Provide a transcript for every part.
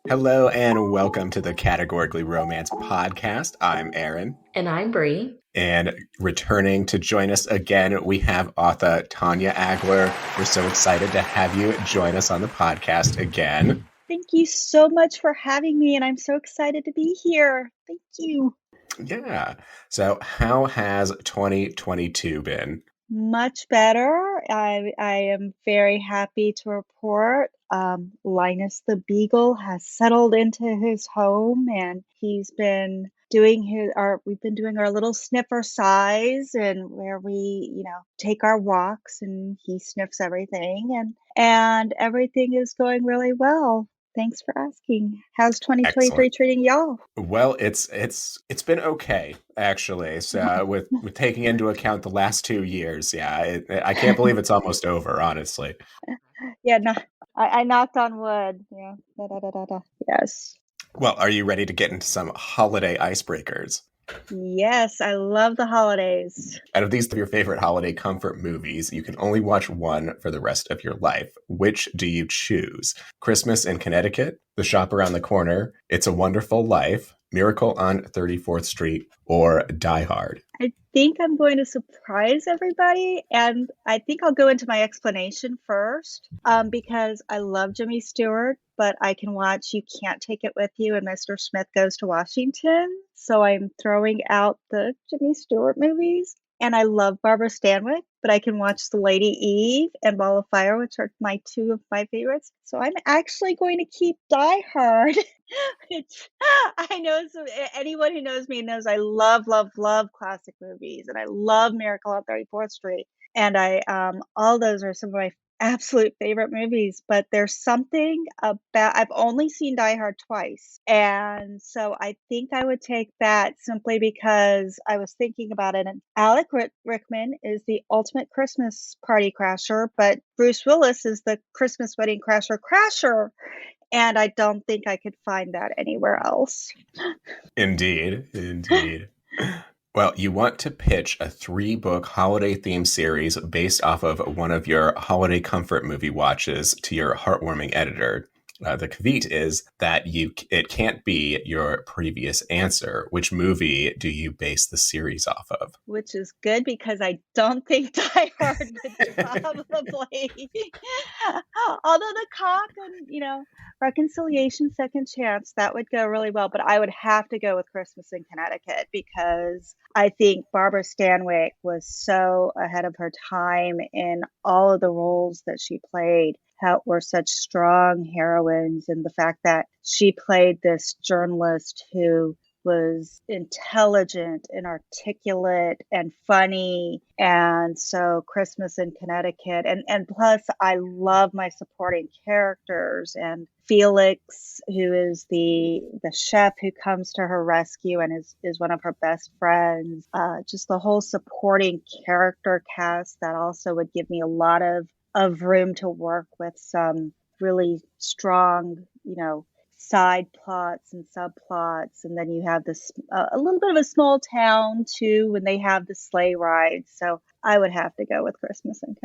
Hello and welcome to the Categorically Romance podcast. I'm Aaron. And I'm Bree. And returning to join us again, we have author Tanya Agler. We're so excited to have you join us on the podcast again. Thank you so much for having me, and I'm so excited to be here. Thank you. Yeah. So how has 2022 been? Much better. I am very happy to report Linus the Beagle has settled into his home, and he's been doing we've been doing our little sniffer size, and where we take our walks and he sniffs everything, and everything is going really well. Thanks for asking. How's 2023 Excellent. treating y'all? Well, it's been okay, actually. So with taking into account the last 2 years, I can't believe it's almost over, honestly. Yeah, no, I knocked on wood. Yeah. Da, da, da, da, da. Yes. Well, are you ready to get into some holiday icebreakers? Yes, I love the holidays. Out of these three, your favorite holiday comfort movies, you can only watch one for the rest of your life. Which do you choose? Christmas in Connecticut, The Shop Around the Corner, It's a Wonderful Life, Miracle on 34th Street, or Die Hard? I think I'm going to surprise everybody, and I think I'll go into my explanation first, because I love Jimmy Stewart, but I can watch You Can't Take It With You and Mr. Smith Goes to Washington. So I'm throwing out the Jimmy Stewart movies. And I love Barbara Stanwyck, but I can watch The Lady Eve and Ball of Fire, which are two of my favorites. So I'm actually going to keep Die Hard. I know anyone who knows me knows I love, love, love classic movies, and I love Miracle on 34th Street. And all those are some of my absolute favorite movies, but there's something about, I've only seen Die Hard twice, and so I think I would take that simply because I was thinking about it, and Alec Rickman is the ultimate Christmas party crasher, but Bruce Willis is the Christmas wedding crasher, and I don't think I could find that anywhere else. Indeed. Well, you want to pitch a 3-book holiday-themed series based off of one of your holiday comfort movie watches to your Heartwarming editor. The caveat is that it can't be your previous answer. Which movie do you base the series off of? Which is good, because I don't think Die Hard would probably. Although the cock and, Reconciliation, Second Chance, that would go really well. But I would have to go with Christmas in Connecticut, because I think Barbara Stanwyck was so ahead of her time in all of the roles that she played. How were such strong heroines, and the fact that she played this journalist who was intelligent and articulate and funny. And so Christmas in Connecticut, and plus I love my supporting characters, and Felix, who is the chef who comes to her rescue and is one of her best friends. Just the whole supporting character cast that also would give me a lot of room to work with some really strong, side plots and subplots. And then you have this a little bit of a small town too when they have the sleigh rides. So I would have to go with Christmas in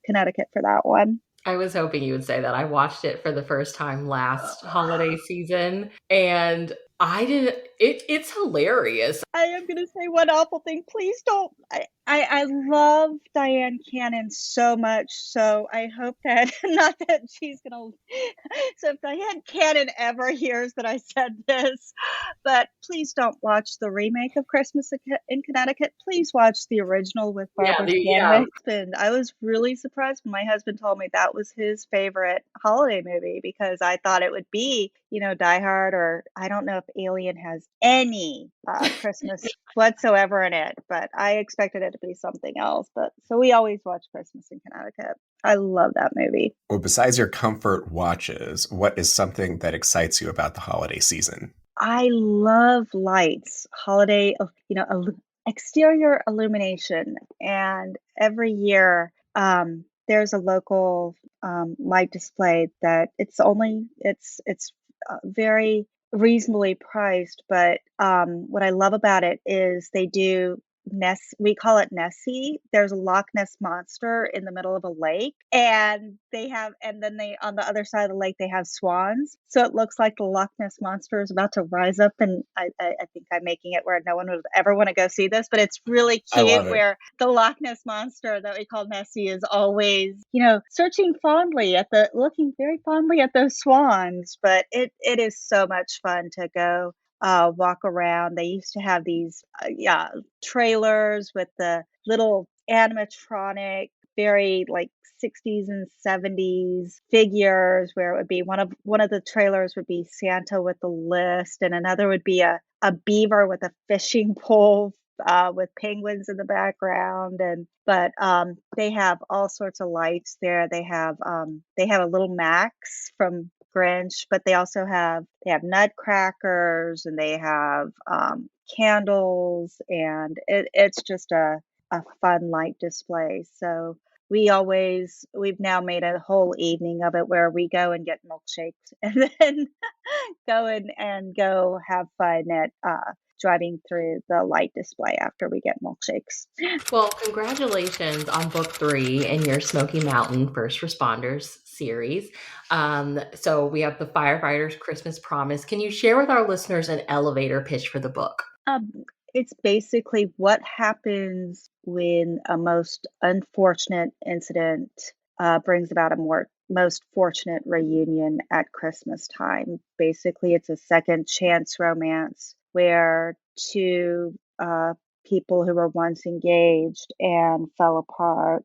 Connecticut for that one. I was hoping you would say that. I watched it for the first time last holiday season, and I didn't. It's hilarious. I am going to say one awful thing. Please don't. I love Diane Cannon so much. So I hope that, not that she's going to. So if Diane Cannon ever hears that I said this, but please don't watch the remake of Christmas in Connecticut. Please watch the original with Barbara Stanwyck. And I was really surprised when my husband told me that was his favorite holiday movie, because I thought it would be, Die Hard, or I don't know if Alien has any Christmas whatsoever in it, but I expected it to be something else. But so we always watch Christmas in Connecticut. I love that movie. Well, besides your comfort watches, what is something that excites you about the holiday season? I love lights, holiday, exterior illumination, and every year there's a local light display that it's very reasonably priced, but what I love about it is they do we call it Nessie. There's a Loch Ness monster in the middle of a lake, and then on the other side of the lake, they have swans. So it looks like the Loch Ness monster is about to rise up, and I think I'm making it where no one would ever want to go see this, but it's really I love cute it. where the Loch Ness monster that we call Nessie is always, looking very fondly at those swans. But it is so much fun to go walk around. They used to have these trailers with the little animatronic, very like 60s and 70s figures, where it would be one of the trailers would be Santa with the list, and another would be a beaver with a fishing pole with penguins in the background. But they have all sorts of lights there. They have a little Max from Grinch, but they have nutcrackers, and they have candles, and it's just a fun light display. So we've now made a whole evening of it where we go and get milkshakes and then go have fun at driving through the light display after we get milkshakes. Well, congratulations on book 3 in your Smoky Mountain First Responders series. So we have the Firefighters Christmas Promise. Can you share with our listeners an elevator pitch for the book? It's basically what happens when a most unfortunate incident brings about a most fortunate reunion at Christmas time. Basically, it's a second chance romance where two people who were once engaged and fell apart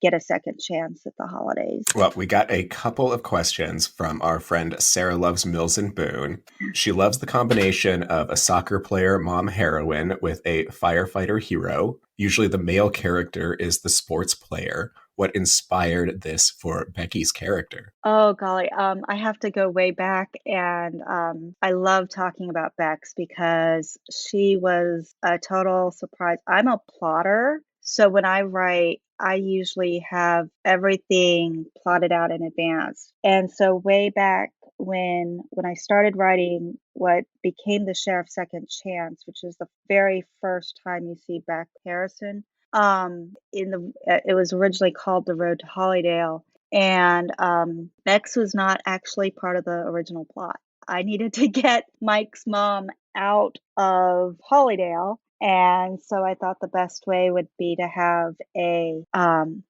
get a second chance at the holidays. Well, we got a couple of questions from our friend Sarah Loves Mills and Boone. She loves the combination of a soccer player mom heroine with a firefighter hero. Usually the male character is the sports player. What inspired this for Becky's character? Oh, golly. I have to go way back, and I love talking about Bex because she was a total surprise. I'm a plotter, so when I write, I usually have everything plotted out in advance. And so way back when I started writing what became the Sheriff's Second Chance, which is the very first time you see Beck Harrison, it was originally called The Road to Hollydale, and Bex was not actually part of the original plot. I needed to get Mike's mom out of Hollydale, and so I thought the best way would be to have an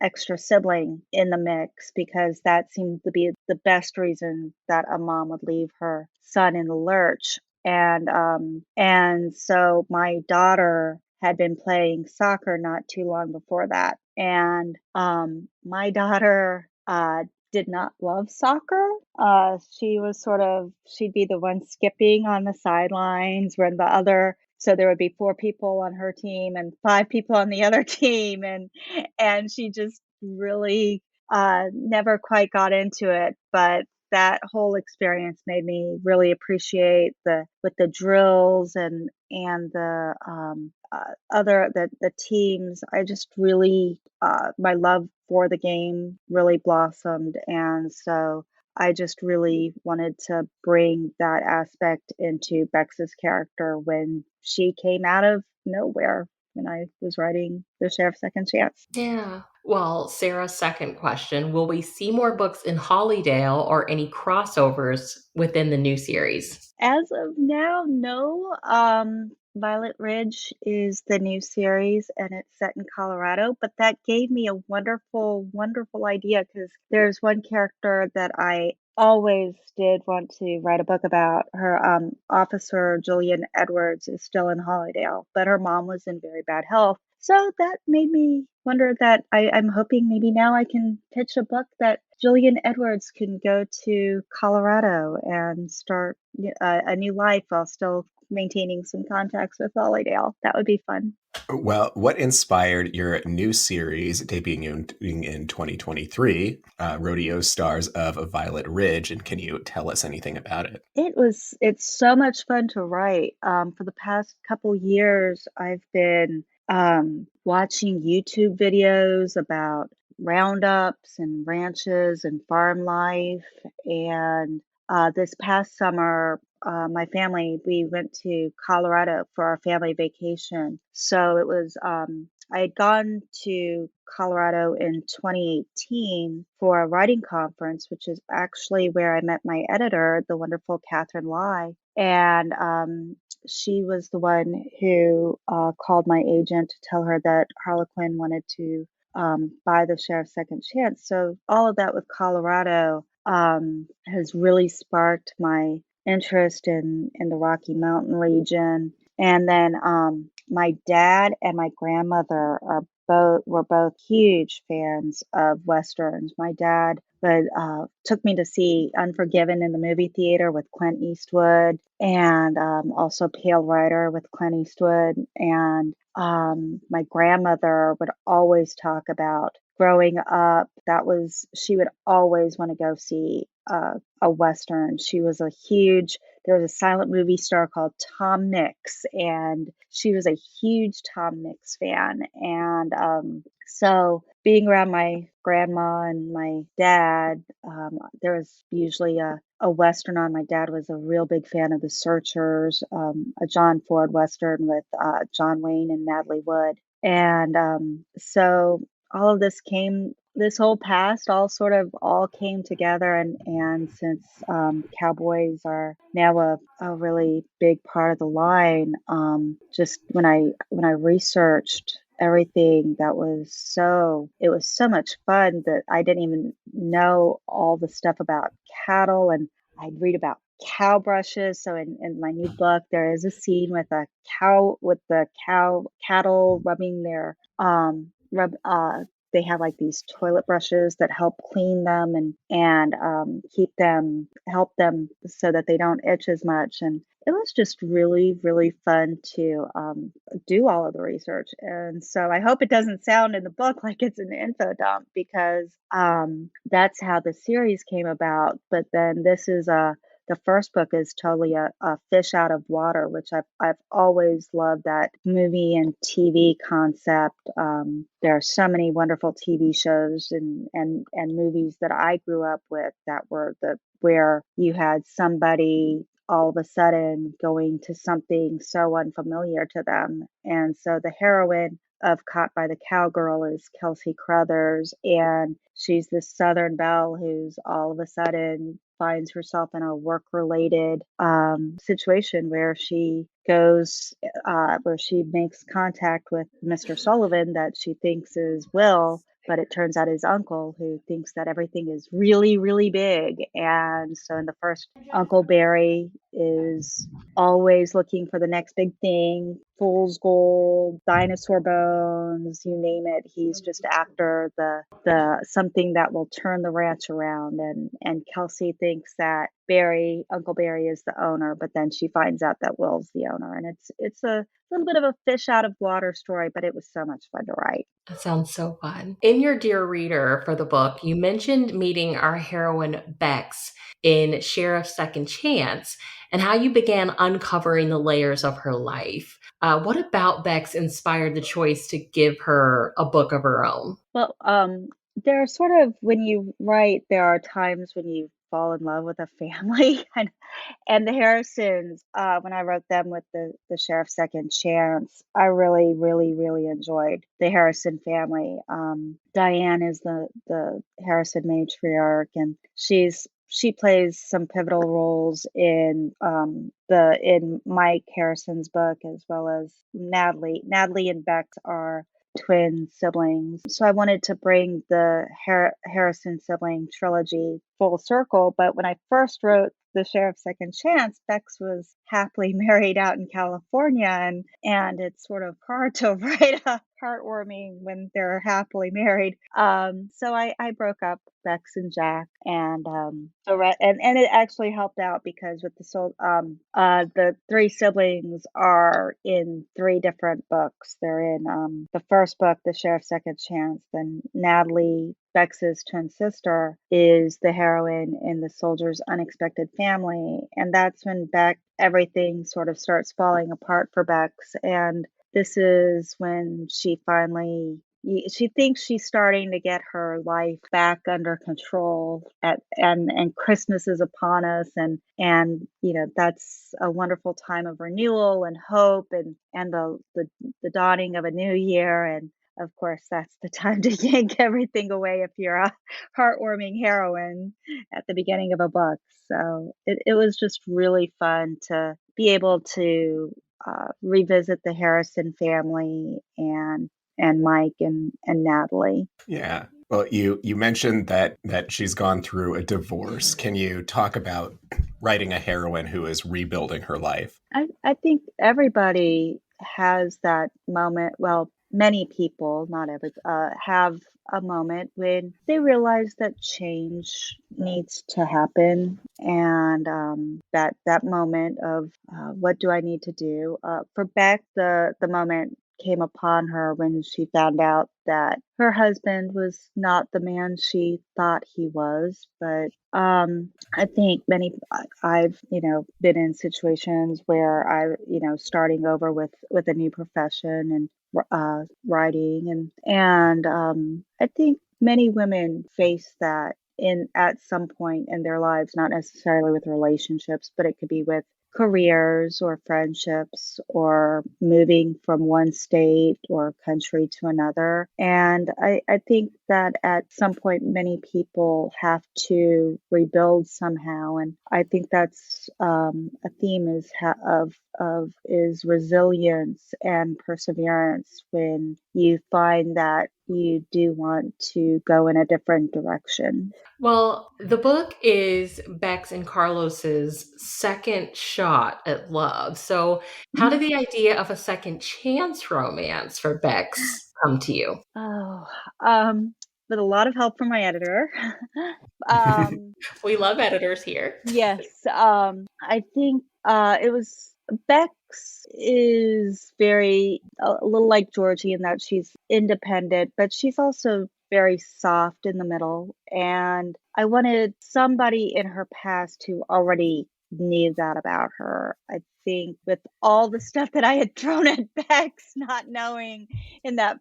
extra sibling in the mix, because that seemed to be the best reason that a mom would leave her son in the lurch. And so my daughter had been playing soccer not too long before that. And my daughter did not love soccer. She'd be the one skipping on the sidelines when so there would be 4 people on her team and 5 people on the other team. And she just really never quite got into it. But that whole experience made me really appreciate with the drills and the the teams. I just really my love for the game really blossomed, and so I just really wanted to bring that aspect into Bex's character when she came out of nowhere when I was writing The Sheriff's Second Chance. Yeah. Well, Sarah's second question, will we see more books in Hollydale or any crossovers within the new series? As of now, no. Violet Ridge is the new series, and it's set in Colorado, but that gave me a wonderful, wonderful idea, because there's one character that I always did want to write a book about. Her officer, Julian Edwards, is still in Hollydale, but her mom was in very bad health. So that made me wonder that I'm hoping maybe now I can pitch a book that Julian Edwards can go to Colorado and start a new life while still maintaining some contacts with Hollydale. That would be fun. Well, what inspired your new series debuting in 2023, Rodeo Stars of Violet Ridge, and can you tell us anything about it? It's so much fun to write. For the past couple years, I've been watching YouTube videos about roundups and ranches and farm life. And this past summer, my family, we went to Colorado for our family vacation. So it was, I had gone to Colorado in 2018 for a writing conference, which is actually where I met my editor, the wonderful Catherine Lai. And she was the one who called my agent to tell her that Harlequin wanted to buy the Sheriff's Second Chance. So all of that with Colorado has really sparked my interest in the Rocky Mountain region. And then my dad and my grandmother were both huge fans of westerns. My dad took me to see Unforgiven in the movie theater with Clint Eastwood, and also Pale Rider with Clint Eastwood. And my grandmother would always talk about growing up. She would always want to go see a Western. She was there was a silent movie star called Tom Mix, and she was a huge Tom Mix fan. And so being around my grandma and my dad, there was usually a Western on. My dad was a real big fan of The Searchers, a John Ford Western with John Wayne and Natalie Wood. And so all of this whole past all came together. And since cowboys are now a really big part of the line, just when I researched everything, it was so much fun that I didn't even know all the stuff about cattle, and I'd read about cow brushes. So in my new book, there is a scene with cattle rubbing their rub they have like these toilet brushes that help clean them and help them so that they don't itch as much. And it was just really, really fun to do all of the research. And so I hope it doesn't sound in the book like it's an info dump, because that's how the series came about. But then the first book is totally a fish out of water, which I've always loved that movie and TV concept. There are so many wonderful TV shows and movies that I grew up with that were where you had somebody all of a sudden going to something so unfamiliar to them. And so the heroine of Caught by the Cowgirl is Kelsey Crothers, and she's this Southern belle who's all of a sudden finds herself in a work-related situation where she makes contact with Mr. Sullivan that she thinks is Will, but it turns out his uncle, who thinks that everything is really, really big. And so in the first, Uncle Barry is always looking for the next big thing, fool's gold, dinosaur bones, you name it. He's just after the something that will turn the ranch around. And Kelsey thinks that Uncle Barry is the owner, but then she finds out that Will's the owner. And it's a little bit of a fish out of water story, but it was so much fun to write. That sounds so fun. In your Dear Reader for the book, you mentioned meeting our heroine Bex in Sheriff's Second Chance and how you began uncovering the layers of her life. What about Bex inspired the choice to give her a book of her own? Well, there are sort of, when you write, there are times when you fall in love with a family. And the Harrisons, when I wrote them with the Sheriff's Second Chance, I really, really, really enjoyed the Harrison family. Diane is the Harrison matriarch, and she plays some pivotal roles in Mike Harrison's book, as well as Natalie. Natalie and Bex are twin siblings. So I wanted to bring the Harrison sibling trilogy full circle. But when I first wrote the Sheriff's Second Chance, Bex was happily married out in California, and it's sort of hard to write a heartwarming when they're happily married. So I broke up Bex and Jack, and and it actually helped out, because with the three siblings are in three different books. They're in the first book, The Sheriff's Second Chance. Then Natalie, Bex's twin sister, is the heroine in The Soldier's Unexpected Family, and that's when everything sort of starts falling apart for Bex. And this is when she finally, she thinks she's starting to get her life back under control and Christmas is upon us, and that's a wonderful time of renewal and hope, and the dawning of a new year, and of course that's the time to yank everything away if you're a heartwarming heroine at the beginning of a book. So it was just really fun to be able to revisit the Harrison family and Mike and Natalie. Yeah. Well, you mentioned that she's gone through a divorce. Can you talk about writing a heroine who is rebuilding her life? I think everybody has that moment. Well, many people, not every, have a moment when they realize that change needs to happen, and that moment of what do I need to do? For Beck, the moment came upon her when she found out that her husband was not the man she thought he was. But I think I've been in situations where starting over with a new profession and writing and I think many women face that in at some point in their lives, not necessarily with relationships, but it could be with careers or friendships or moving from one state or country to another. And I think that at some point, many people have to rebuild somehow. And I think that's a theme is resilience and perseverance when you find that you do want to go in a different direction. Well, the book is Bex and Carlos's second shot at love. So, how did the idea of a second chance romance for Bex come to you? Oh, with a lot of help from my editor. um, We love editors here. yes, I think it was Bex is very a little like Georgie in that she's independent, but she's also very soft in the middle. And I wanted somebody in her past who already knew that about her. I think with all the stuff that I had thrown at Bex, not knowing in the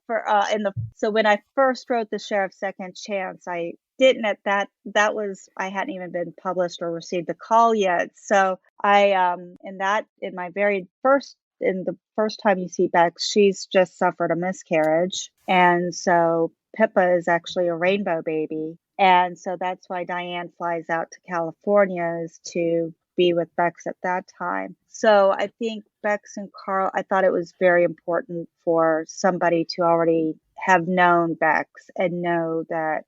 so when I first wrote the Sheriff's Second Chance, I didn't at that was I hadn't even been published or received a call yet. So I in the first time you see Bex, she's just suffered a miscarriage, and so Pippa is actually a rainbow baby. And so that's why Diane flies out to California, is to be with Bex at that time. So I think Bex and Carl, I thought it was very important for somebody to already have known Bex and know that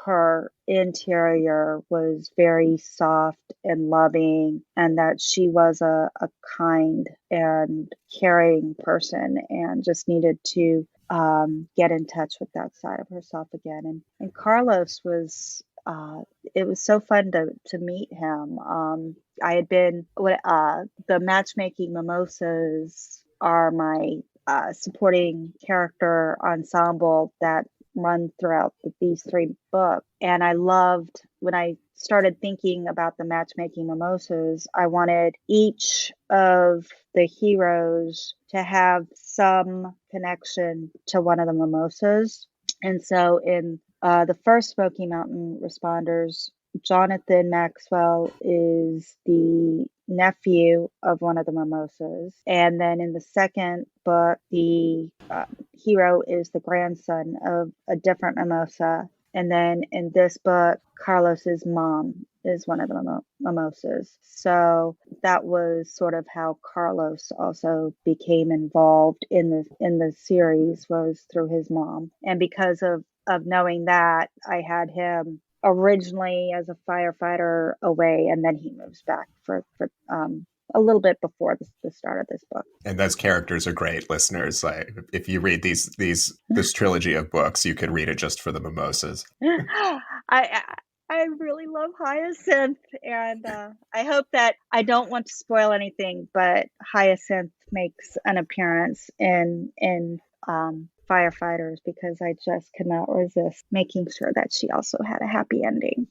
her interior was very soft and loving, and that she was a kind and caring person and just needed to get in touch with that side of herself again. And Carlos was it was so fun to meet him. I had been the matchmaking mimosas are my supporting character ensemble that run throughout these three books. And I loved when I started thinking about the matchmaking mimosas, I wanted each of the heroes to have some connection to one of the mimosas. And so in the first Smoky Mountain Responders, Jonathan Maxwell is the nephew of one of the mimosas. And then in the second book, the hero is the grandson of a different mimosa. And then in this book, Carlos's mom is one of the mimosas. So that was sort of how Carlos also became involved in the series, was through his mom. And because of knowing that, I had him originally as a firefighter away, and then he moves back for a little bit before the start of this book. And those characters are great, listeners. Like, if you read this trilogy of books, you could read it just for the mimosas. I really love Hyacinth, and I hope that I don't want to spoil anything, but Hyacinth makes an appearance in Firefighters because I just could not resist making sure that she also had a happy ending.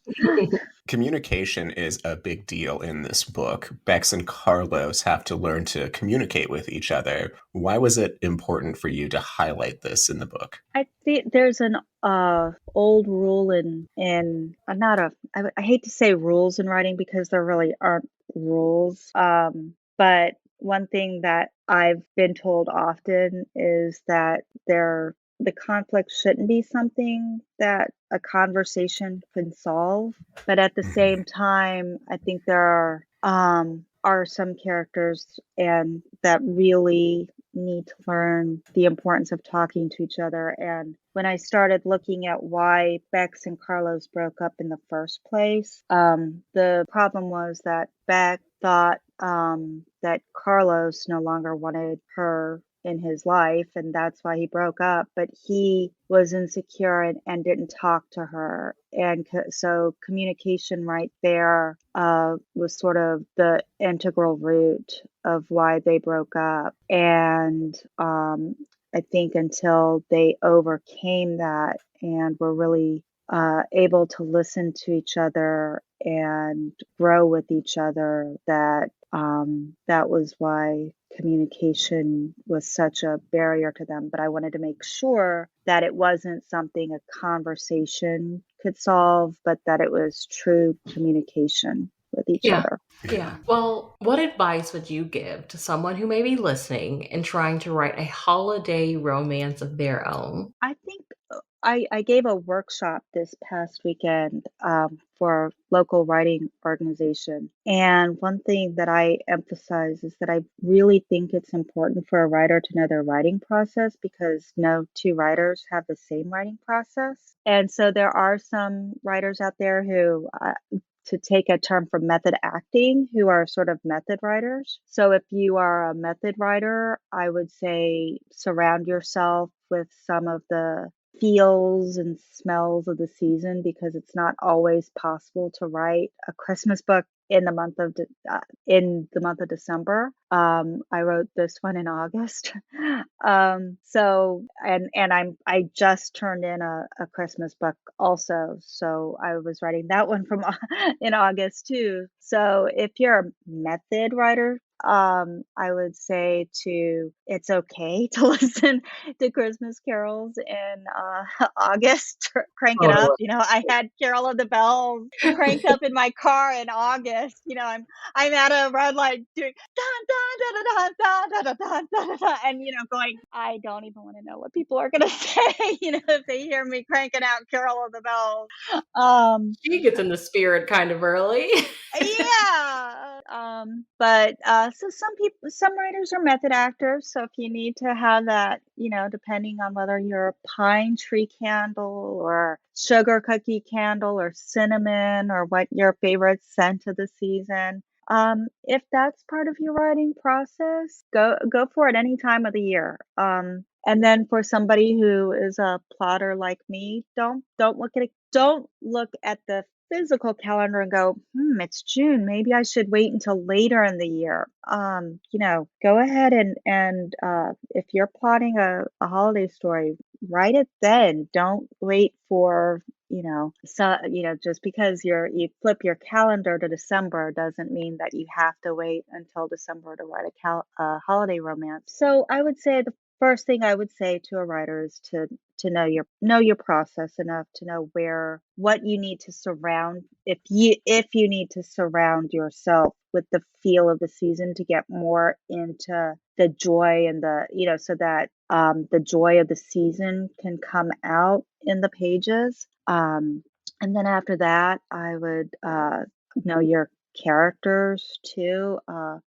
Communication is a big deal in this book. Bex and Carlos have to learn to communicate with each other. Why was it important for you to highlight this in the book? I think there's an old rule I'm not I hate to say rules in writing because there really aren't rules. But one thing that I've been told often is that the conflict shouldn't be something that a conversation can solve. But at the Mhm. same time, I think there are some characters and that really need to learn the importance of talking to each other. And when I started looking at why Bex and Carlos broke up in the first place, the problem was that Bex thought that Carlos no longer wanted her in his life, and that's why he broke up. But he was insecure and didn't talk to her. And so communication right there was sort of the integral root of why they broke up. And I think until they overcame that and were really able to listen to each other and grow with each other, that was why communication was such a barrier to them. But I wanted to make sure that it wasn't something a conversation could solve, but that it was true communication with each Yeah. other. Yeah. Well, what advice would you give to someone who may be listening and trying to write a holiday romance of their own? I think I gave a workshop this past weekend for a local writing organization. And one thing that I emphasize is that I really think it's important for a writer to know their writing process because no two writers have the same writing process. And so there are some writers out there who to take a term from method acting, who are sort of method writers. So if you are a method writer, I would say surround yourself with some of the feels and smells of the season because it's not always possible to write a Christmas book in the month of December. I wrote this one in August. So I just turned in a Christmas book also. So I was writing that one from in August too. So if you're a method writer, I would say it's okay to listen to Christmas carols in August. Crank it up. Totally. I had Carol of the Bells cranked up in my car in August. I'm at a red light doing dun dun dun dun dun dun dun dun dun, dun, and going. I don't even want to know what people are gonna say. If they hear me cranking out Carol of the Bells. She gets in the spirit kind of early. Yeah. But so some writers are method actors. So if you need to have that, depending on whether you're a pine tree candle or sugar cookie candle or cinnamon or what your favorite scent of the season. If that's part of your writing process, go for it any time of the year. And then for somebody who is a plotter like me, don't look at the physical calendar and go, it's June. Maybe I should wait until later in the year. Go ahead and if you're plotting a holiday story, write it then. Don't wait for just because you flip your calendar to December doesn't mean that you have to wait until December to write a holiday romance. So I would say the first thing I would say to a writer is to know your process enough to know what you need to surround if you need to surround yourself with the feel of the season to get more into the joy and so that the joy of the season can come out in the pages. And then after that, I would know your characters too.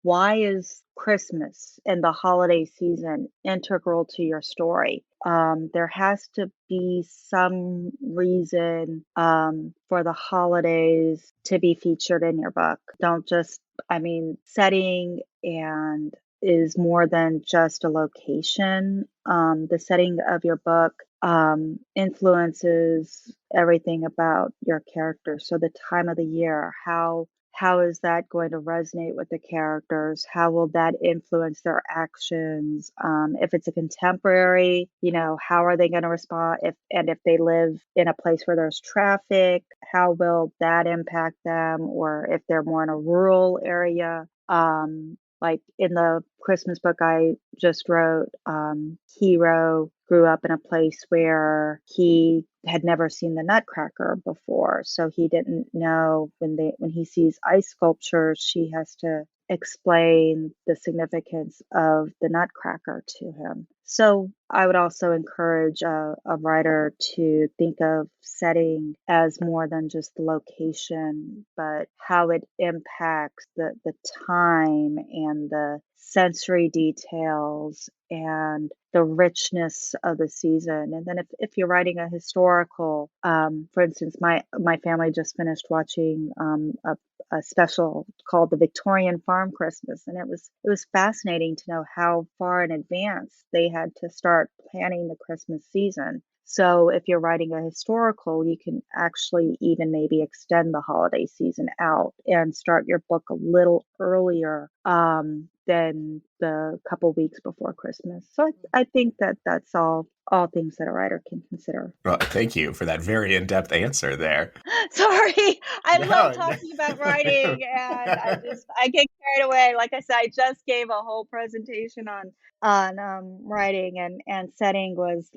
Why is Christmas and the holiday season integral to your story? There has to be some reason for the holidays to be featured in your book. Don't just, setting and is more than just a location. The setting of your book influences everything about your character. So the time of the year, how how is that going to resonate with the characters? How will that influence their actions? If it's a contemporary, how are they going to respond? If they live in a place where there's traffic, how will that impact them? Or if they're more in a rural area, like in the Christmas book I just wrote, Hero grew up in a place where he had never seen the Nutcracker before. So he didn't know when he sees ice sculptures, she has to explain the significance of the Nutcracker to him. So I would also encourage a writer to think of setting as more than just the location, but how it impacts the time and the sensory details and the richness of the season. And then if you're writing a historical, for instance, my family just finished watching a special called the Victorian Farm Christmas, and it was fascinating to know how far in advance they had to start planning the Christmas season. So if you're writing a historical, you can actually even maybe extend the holiday season out and start your book a little earlier than the couple weeks before Christmas. So I think that's all things that a writer can consider. Well, thank you for that very in-depth answer there. Sorry, I love No, no. talking about writing, and I get carried away. Like I said, I just gave a whole presentation on writing, and setting was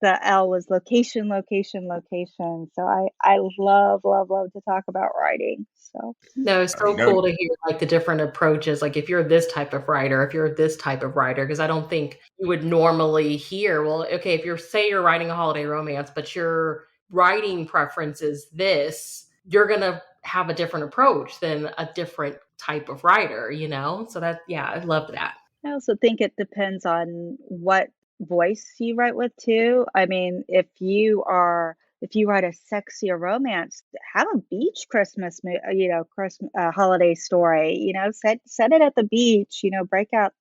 the L was location, location, location. So I love to talk about writing. So No, it's so No, cool to hear like the different approaches. Like if you're this type of writer, if you're this type of writer, because I don't think you would normally hear, well, okay, if you're writing a holiday romance, but your writing preference is this, you're gonna have a different approach than a different type of writer. So yeah, I love that. I also think it depends on what voice you write with too. I mean, if you write a sexier romance, have a beach Christmas, Christmas holiday story. Set it at the beach. Break out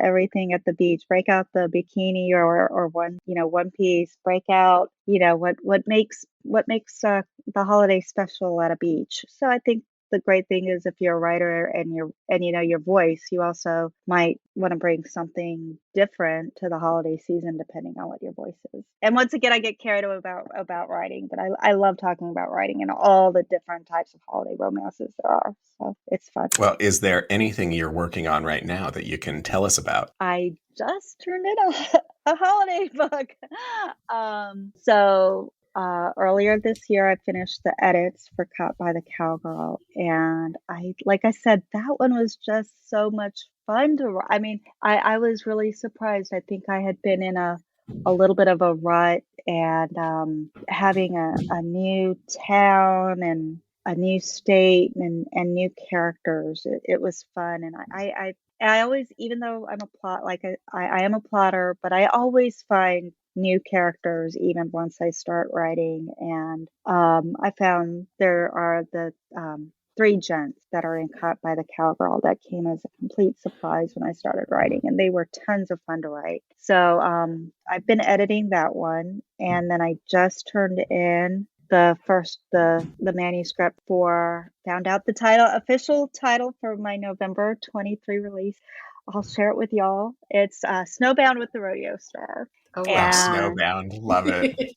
everything at the beach. Break out the bikini or one piece. Break out what makes the holiday special at a beach. So I think the great thing is if you're a writer and your voice, you also might want to bring something different to the holiday season depending on what your voice is. And once again, I get carried away about writing, but I love talking about writing and all the different types of holiday romances there are. So it's fun. well, is there anything you're working on right now that you can tell us about? I just turned in a holiday book. Earlier this year, I finished the edits for Caught by the Cowgirl, and like I said, that one was just so much fun to write. I mean, I was really surprised. I think I had been in a little bit of a rut, and having a new town and a new state and new characters, it was fun, and I always, even though I'm a plot, like I am a plotter, but I always find new characters even once I start writing. And I found there are the three gents that are in Caught by the Cowgirl that came as a complete surprise when I started writing, and they were tons of fun to write. So I've been editing that one, and then I just turned in the manuscript found out the official title for my November 23 release. I'll share it with y'all. It's Snowbound with the Rodeo Star. Oh Oh, wow. And Snowbound, love it.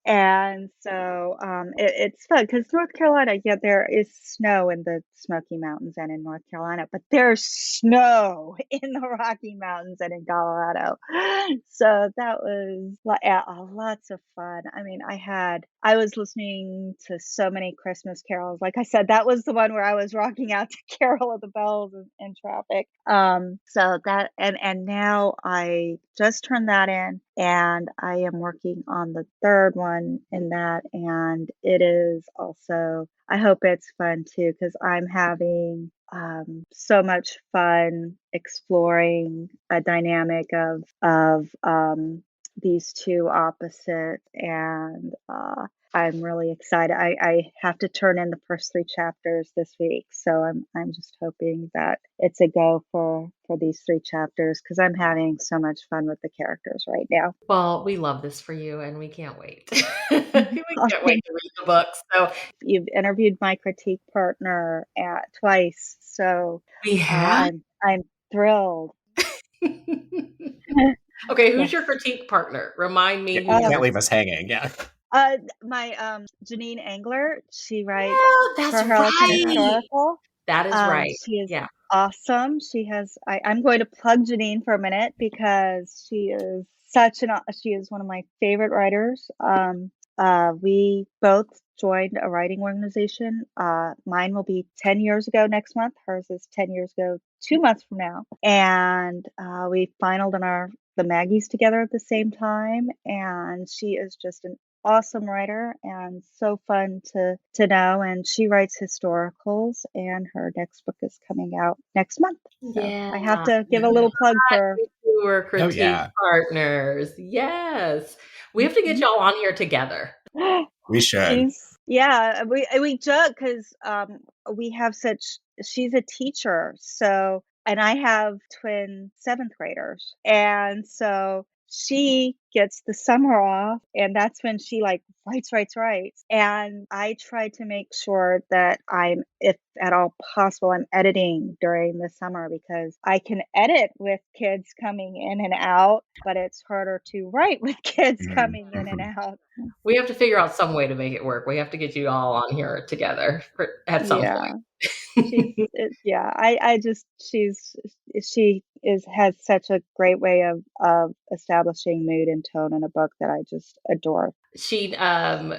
and so it's fun because North Carolina, yeah, there is snow in the Smoky Mountains and in North Carolina, but there's snow in the Rocky Mountains and in Colorado. So that was lots of fun. I mean, I was listening to so many Christmas carols. Like I said, that was the one where I was rocking out to Carol of the Bells in traffic. So that and now I just turned that in, and I am working on the third one in that, and it is also, I hope it's fun too, because I'm having so much fun exploring a dynamic of these two opposites, and I'm really excited. I have to turn in the first 3 chapters this week, so I'm just hoping that it's a go for these 3 chapters because I'm having so much fun with the characters right now. Well, we love this for you, and we can't wait. We Oh, can't wait thank to read the books. So You've interviewed my critique partner at twice, so we have. I'm thrilled. Okay, who's Yes. your critique partner? Remind Yeah, me who you your Uh, can't leave us hanging. Yeah. my Janine Angler, she writes Yeah, that's for Harlequin right. Historical. That is right. She is Yeah. awesome. I'm going to plug Janine for a minute because she is one of my favorite writers. We both joined a writing organization. Mine will be 10 years ago next month. Hers is 10 years ago, 2 months from now. And we finaled in the Maggies together at the same time. And she is just an awesome writer and so fun to know. And she writes historicals, and her next book is coming out next month. So Yeah. I have to give a little plug for. You were Oh critique yeah, partners. Yes. We have to get y'all on here together. we should. Yeah, we joke because we have she's a teacher, so, and I have twin 7th graders, and so she gets the summer off, and that's when she like writes, and I try to make sure that if at all possible, I'm editing during the summer because I can edit with kids coming in and out, but it's harder to write with kids coming in and Mm-hmm. out. We have to figure out some way to make it work. We have to get you all on here together at some Yeah. point. Yeah, I just she has such a great way of establishing mood and tone in a book that I just adore.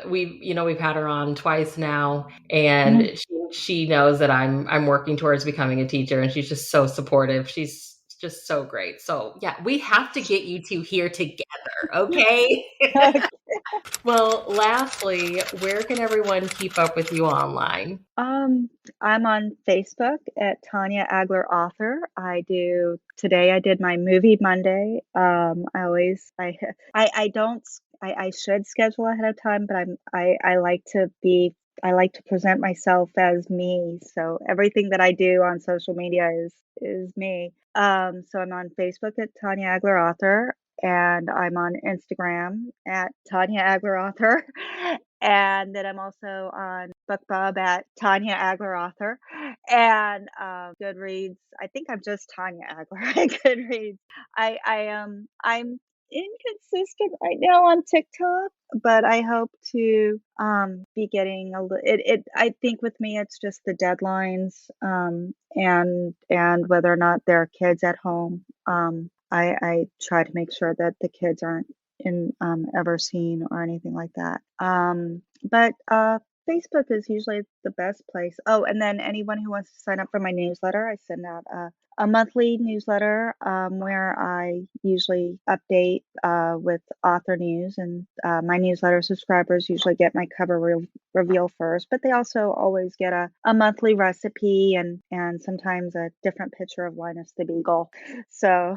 We've had her on twice now, and she knows that I'm working towards becoming a teacher, and she's just so supportive. She's just so great. So yeah, we have to get you two here together, okay? Well, lastly, where can everyone keep up with you online? I'm on Facebook at Tanya Agler Author. Today I did my movie Monday. I always I don't I should schedule ahead of time, but I like to present myself as me. So everything that I do on social media is me. So I'm on Facebook at Tanya Agler Author, and I'm on Instagram at Tanya Agler Author. And then I'm also on BookBub at Tanya Agler Author, and Goodreads. I think I'm just Tanya Agler at Goodreads. I'm inconsistent right now on TikTok, but I hope to be getting a little. I think with me, it's just the deadlines, and whether or not there are kids at home. I try to make sure that the kids aren't in ever seen or anything like that. But Facebook is usually the best place. Oh, and then anyone who wants to sign up for my newsletter, I send out a monthly newsletter where I usually update with author news, and my newsletter subscribers usually get my cover reveal first, but they also always get a monthly recipe and sometimes a different picture of Linus the Beagle. So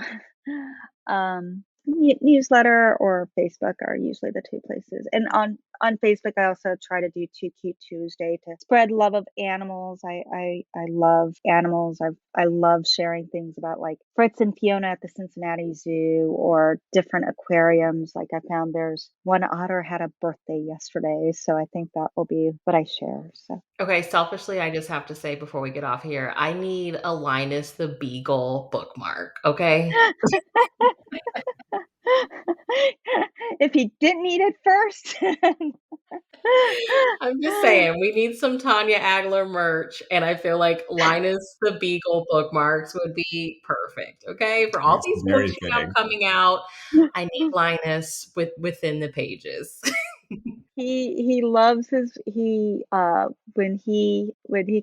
newsletter or Facebook are usually the two places. And on Facebook, I also try to do Too Cute Tuesday to spread love of animals. I love animals. I love sharing things about like Fritz and Fiona at the Cincinnati Zoo or different aquariums. Like I found there's one otter had a birthday yesterday, so I think that will be what I share. So Okay, selfishly, I just have to say before we get off here, I need a Linus the Beagle bookmark, okay? if he didn't eat it first. I'm just saying, we need some Tanya Agler merch, and I feel like Linus the Beagle bookmarks would be perfect, okay? For all It's these books very you have fitting. coming out, I need Linus within the pages. He loves his he when he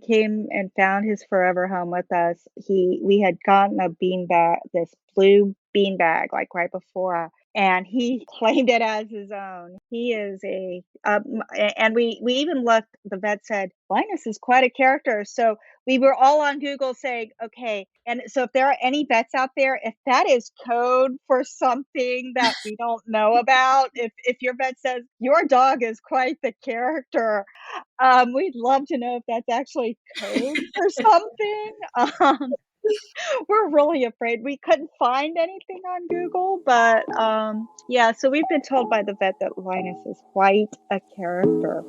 came and found his forever home with us, we had gotten a beanbag, this blue beanbag, like right before and he claimed it as his own. He is and we even looked, the vet said, Linus is quite a character. So we were all on Google saying, okay, and so if there are any vets out there, if that is code for something that we don't know about, if your vet says your dog is quite the character, we'd love to know if that's actually code for something. We're really afraid. We couldn't find anything on Google, but yeah, so we've been told by the vet that Linus is quite a character.